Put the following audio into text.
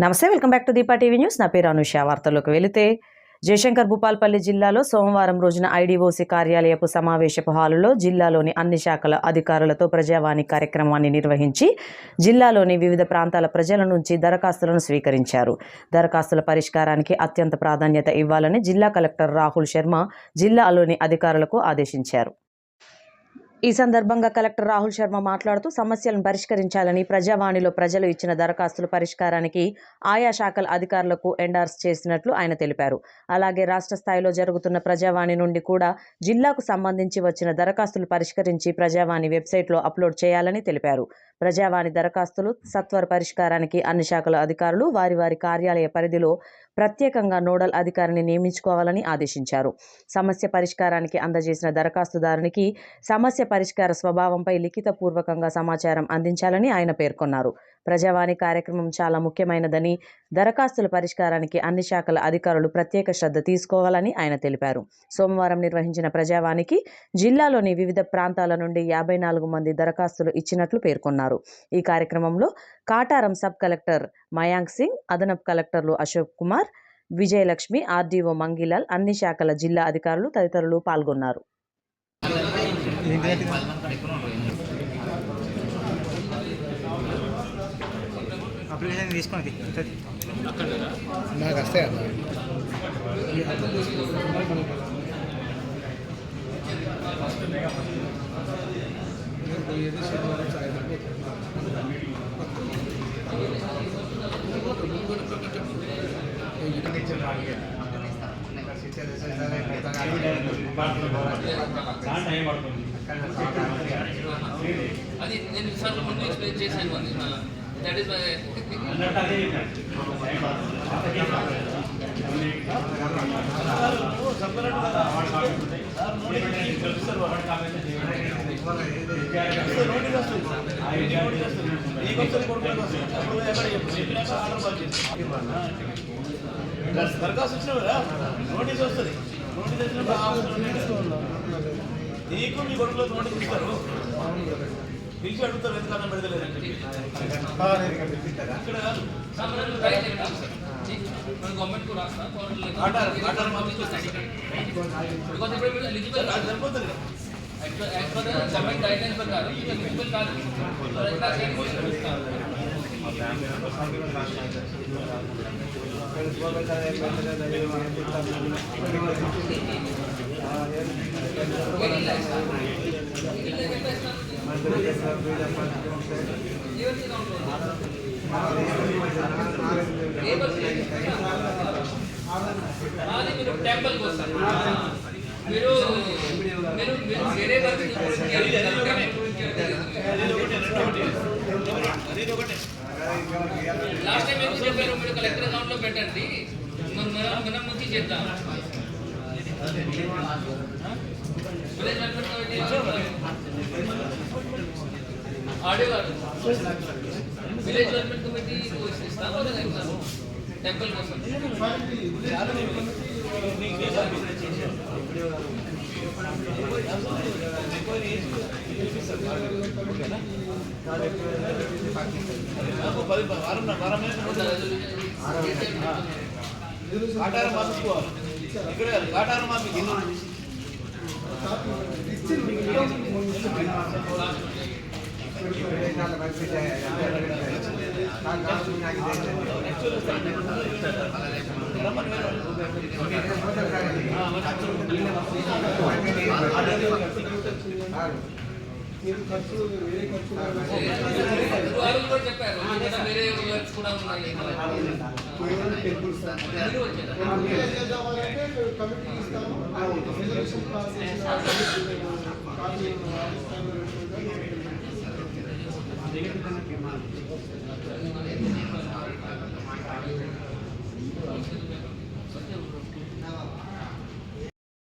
నమస్తే, welcome back to Deepa TV news. నా పేరు అనుష. వార్తల్లోకి వెళితే జయశంకర్ భూపాల్పల్లి జిల్లాలో సోమవారం రోజున ఐడీఓసీ కార్యాలయపు సమావేశపు హాలులో జిల్లాలోని అన్ని శాఖల అధికారులతో ప్రజావాణి కార్యక్రమాన్ని నిర్వహించి జిల్లాలోని వివిధ ప్రాంతాల ప్రజల నుంచి దరఖాస్తులను స్వీకరించారు. దరఖాస్తుల పరిష్కారానికి అత్యంత ప్రాధాన్యత ఇవ్వాలని జిల్లా కలెక్టర్ రాహుల్ శర్మ జిల్లాలోని అధికారులకు ఆదేశించారు. ఈ సందర్భంగా కలెక్టర్ రాహుల్ శర్మ మాట్లాడుతూ సమస్యలను పరిష్కరించాలని ప్రజావాణిలో ప్రజలు ఇచ్చిన దరఖాస్తుల పరిష్కారానికి ఆయా శాఖల అధికారులకు ఎండార్స్ చేసినట్లు ఆయన తెలిపారు. అలాగే రాష్ట్ర స్థాయిలో జరుగుతున్న ప్రజావాణి నుండి కూడా జిల్లాకు సంబంధించి వచ్చిన దరఖాస్తులు పరిష్కరించి ప్రజావాణి వెబ్సైట్లో అప్లోడ్ చేయాలని తెలిపారు. ప్రజావాణి దరఖాస్తులు సత్వర పరిష్కారానికి అన్ని శాఖల అధికారులు వారి వారి కార్యాలయ పరిధిలో ప్రత్యేకంగా నోడల్ అధికారిని నియమించుకోవాలని ఆదేశించారు. సమస్య పరిష్కారానికి అందజేసిన దరఖాస్తుదారునికి సమస్య పరిష్కార స్వభావంపై లిఖితపూర్వకంగా సమాచారం అందించాలని ఆయన పేర్కొన్నారు. ప్రజావాణి కార్యక్రమం చాలా ముఖ్యమైనదని, దరఖాస్తుల పరిష్కారానికి అన్ని శాఖల అధికారులు ప్రత్యేక శ్రద్ధ తీసుకోవాలని ఆయన తెలిపారు. సోమవారం నిర్వహించిన ప్రజావాణికి జిల్లాలోని వివిధ ప్రాంతాల నుండి 54 మంది దరఖాస్తులు ఇచ్చినట్లు పేర్కొన్నారు. ఈ కార్యక్రమంలో కాటారం సబ్ కలెక్టర్ మయాంక్ సింగ్, అదనపు కలెక్టర్లు అశోక్ కుమార్, విజయలక్ష్మి, ఆర్డీఓ మంగిలాల్, అన్ని శాఖల జిల్లా అధికారులు తదితరులు పాల్గొన్నారు. అప్లికేషన్ తీసుకోండి నాకు వస్తాయి అన్న. అది నేను సార్లు ముందు ఎక్స్ప్లెయిన్ చేశాను. అది దట్ ఈస్ దరఖాస్తు వచ్చిన కదా నోటీస్ వస్తుంది. నోటీస్ వచ్చినప్పుడు నీకు మీ కొడుకులో నోటీస్ ఇస్తారు. పిలిచి అడుగుతారు ఎందుకు అన్నం పెడతలేదంటే ఇక్కడ గవర్నమెంట్ కూడా సరిపోతుంది. గవర్నమెంట్ గైడ్ లైన్స్ ప్రకారం మున్సిపల్ కాదు. మీరు టెంపుల్కి వస్తారు. మీరు మీరు మీరు వేరే లాస్ట్ టైం ఎందుకు చెప్పారు? మీరు కలెక్టర్ అకౌంట్లో పెట్టండి, మనం ముందు చేద్దాం. విలేజ్ వెల్ఫేర్ కమిటీ ఆడియో గారు విలేజ్ డెవలప్మెంట్ కమిటీ ఇస్తాము టెంపుల్ కోసం. కాటారం మార్చుకోవాలి. ఇక్కడ కాటారం మార్పు చెప్పారు. వేరే వర్క్స్ కూడా ఉన్నాయి.